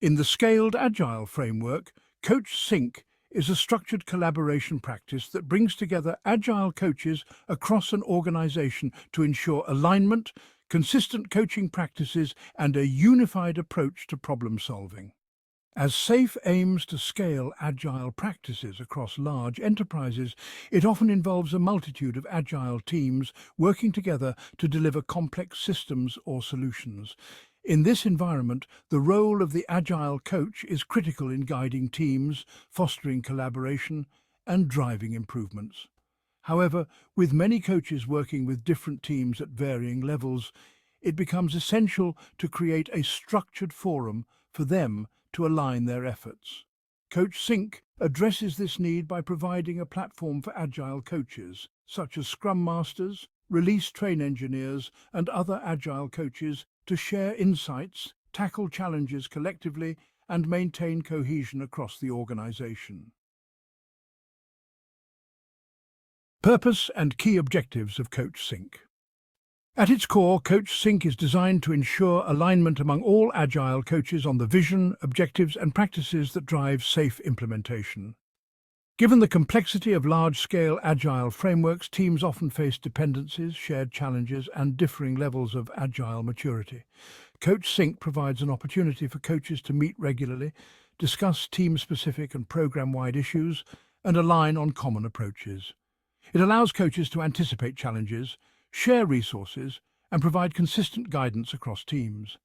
In the Scaled Agile framework, Coach Sync is a structured collaboration practice that brings together Agile coaches across an organization to ensure alignment, consistent coaching practices, and a unified approach to problem solving. As SAFe aims to scale Agile practices across large enterprises, it often involves a multitude of Agile teams working together to deliver complex systems or solutions. In this environment, the role of the Agile coach is critical in guiding teams, fostering collaboration, and driving improvements. However, with many coaches working with different teams at varying levels, it becomes essential to create a structured forum for them to align their efforts. Coach Sync addresses this need by providing a platform for Agile coaches, such as Scrum Masters, release train engineers, and other Agile coaches to share insights, tackle challenges collectively, and maintain cohesion across the organization. Purpose and key objectives of Coach Sync. At its core, Coach Sync is designed to ensure alignment among all Agile coaches on the vision, objectives, and practices that drive safe implementation. Given the complexity of large-scale Agile frameworks, teams often face dependencies, shared challenges, and differing levels of Agile maturity. Coach Sync provides an opportunity for coaches to meet regularly, discuss team-specific and program-wide issues, and align on common approaches. It allows coaches to anticipate challenges, share resources, and provide consistent guidance across teams.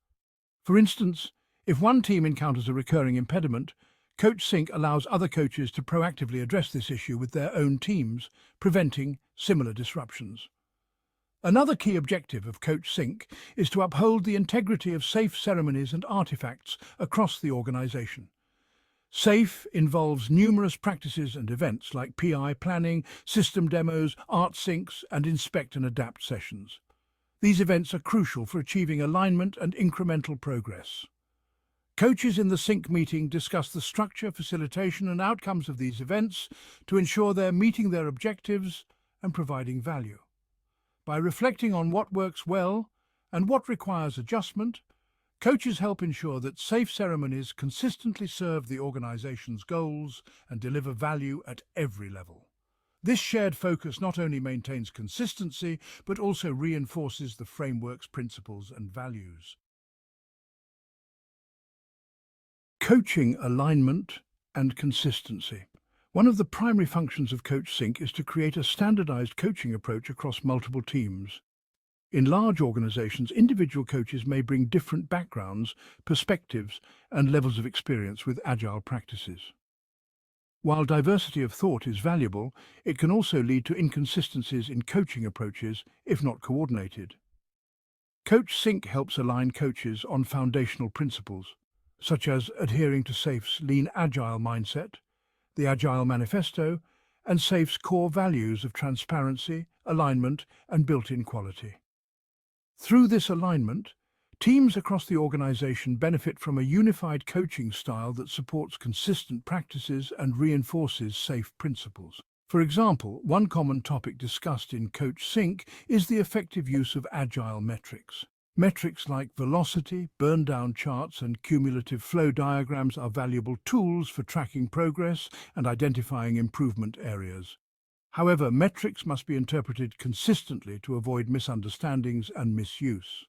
For instance, if one team encounters a recurring impediment, Coach Sync allows other coaches to proactively address this issue with their own teams, preventing similar disruptions. Another key objective of Coach Sync is to uphold the integrity of SAFe ceremonies and artifacts across the organization. SAFe involves numerous practices and events like PI planning, system demos, art syncs, and inspect and adapt sessions. These events are crucial for achieving alignment and incremental progress. Coaches in the Sync meeting discuss the structure, facilitation, and outcomes of these events to ensure they're meeting their objectives and providing value. By reflecting on what works well and what requires adjustment, coaches help ensure that SAFe ceremonies consistently serve the organization's goals and deliver value at every level. This shared focus not only maintains consistency, but also reinforces the framework's principles and values. Coaching alignment and consistency. One of the primary functions of Coach Sync is to create a standardized coaching approach across multiple teams. In large organizations, individual coaches may bring different backgrounds, perspectives, and levels of experience with Agile practices. While diversity of thought is valuable, it can also lead to inconsistencies in coaching approaches if not coordinated. Coach Sync helps align coaches on foundational principles, such as adhering to SAFe's Lean Agile mindset, the Agile Manifesto, and SAFe's core values of transparency, alignment, and built-in quality. Through this alignment, teams across the organization benefit from a unified coaching style that supports consistent practices and reinforces SAFe principles. For example, one common topic discussed in Coach Sync is the effective use of Agile metrics. Metrics like velocity, burn-down charts, and cumulative flow diagrams are valuable tools for tracking progress and identifying improvement areas. However, metrics must be interpreted consistently to avoid misunderstandings and misuse.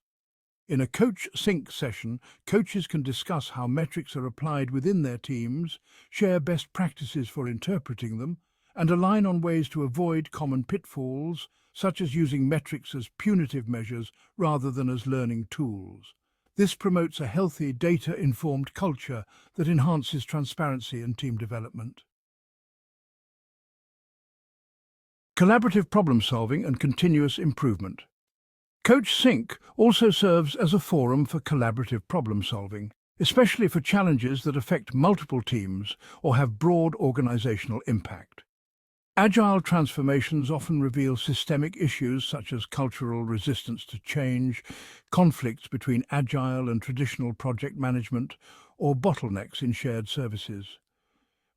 In a Coach Sync session, coaches can discuss how metrics are applied within their teams, share best practices for interpreting them, and align on ways to avoid common pitfalls, such as using metrics as punitive measures rather than as learning tools. This promotes a healthy, data-informed culture that enhances transparency and team development. Collaborative problem-solving and continuous improvement. Coach Sync also serves as a forum for collaborative problem-solving, especially for challenges that affect multiple teams or have broad organizational impact. Agile transformations often reveal systemic issues such as cultural resistance to change, conflicts between Agile and traditional project management, or bottlenecks in shared services.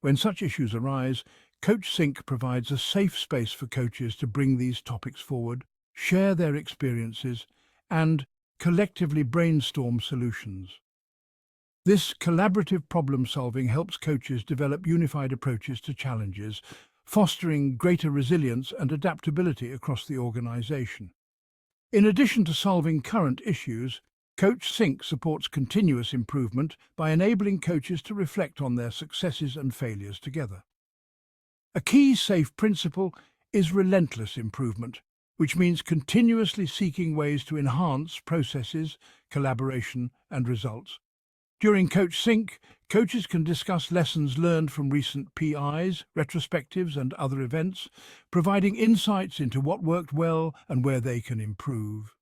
When such issues arise, Coach Sync provides a safe space for coaches to bring these topics forward, share their experiences, and collectively brainstorm solutions. This collaborative problem-solving helps coaches develop unified approaches to challenges, fostering greater resilience and adaptability across the organization. In addition to solving current issues, Coach Sync supports continuous improvement by enabling coaches to reflect on their successes and failures together. A key SAFE principle is relentless improvement, which means continuously seeking ways to enhance processes, collaboration, and results. During Coach Sync, coaches can discuss lessons learned from recent PIs, retrospectives, and other events, providing insights into what worked well and where they can improve.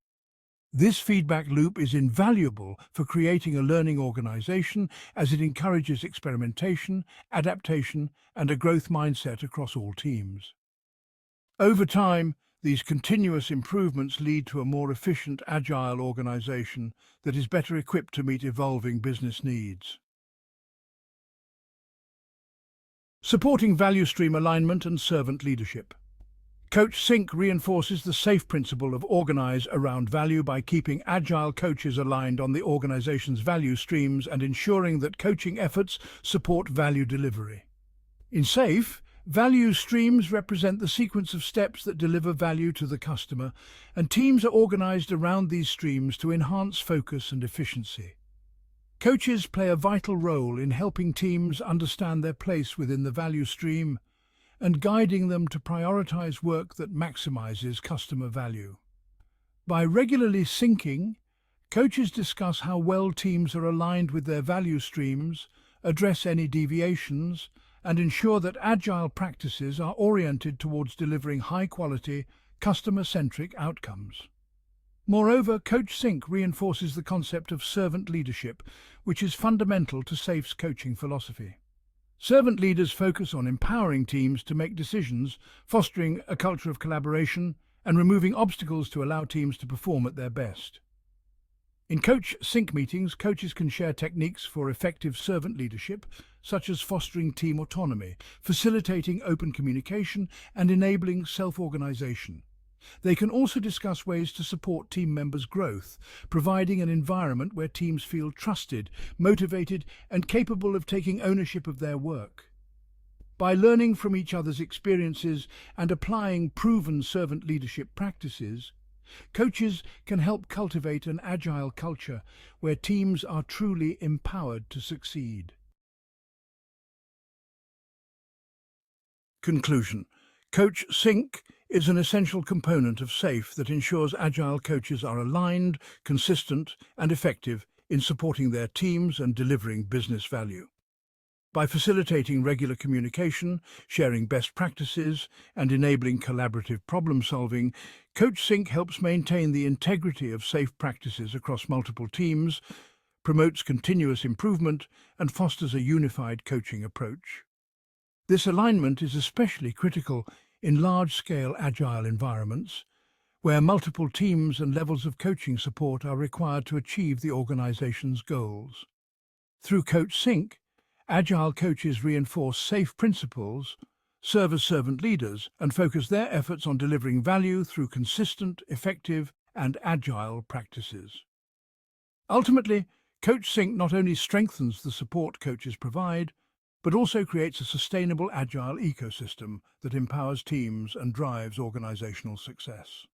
This feedback loop is invaluable for creating a learning organization as it encourages experimentation, adaptation, and a growth mindset across all teams. Over time, these continuous improvements lead to a more efficient, agile organization that is better equipped to meet evolving business needs. Supporting value stream alignment and servant leadership. Coach Sync reinforces the SAFE principle of organize around value by keeping agile coaches aligned on the organization's value streams and ensuring that coaching efforts support value delivery. In SAFE, value streams represent the sequence of steps that deliver value to the customer, and teams are organized around these streams to enhance focus and efficiency. Coaches play a vital role in helping teams understand their place within the value stream and guiding them to prioritize work that maximizes customer value. By regularly syncing, coaches discuss how well teams are aligned with their value streams, address any deviations, and ensure that agile practices are oriented towards delivering high-quality, customer-centric outcomes. Moreover, Coach Sync reinforces the concept of servant leadership, which is fundamental to SAFE's coaching philosophy. Servant leaders focus on empowering teams to make decisions, fostering a culture of collaboration, and removing obstacles to allow teams to perform at their best. In Coach Sync meetings, coaches can share techniques for effective servant leadership, such as fostering team autonomy, facilitating open communication, and enabling self-organization. They can also discuss ways to support team members' growth, providing an environment where teams feel trusted, motivated, and capable of taking ownership of their work. By learning from each other's experiences and applying proven servant leadership practices, coaches can help cultivate an agile culture where teams are truly empowered to succeed. Conclusion. Coach Sync is an essential component of SAFE that ensures agile coaches are aligned, consistent, and effective in supporting their teams and delivering business value. By facilitating regular communication, sharing best practices, and enabling collaborative problem-solving, Coach Sync helps maintain the integrity of SAFE practices across multiple teams, promotes continuous improvement, and fosters a unified coaching approach. This alignment is especially critical in large-scale agile environments, where multiple teams and levels of coaching support are required to achieve the organization's goals. Through Coach Sync, agile coaches reinforce SAFE principles, serve as servant leaders, and focus their efforts on delivering value through consistent, effective, and agile practices. Ultimately, Coach Sync not only strengthens the support coaches provide, but also creates a sustainable agile ecosystem that empowers teams and drives organizational success.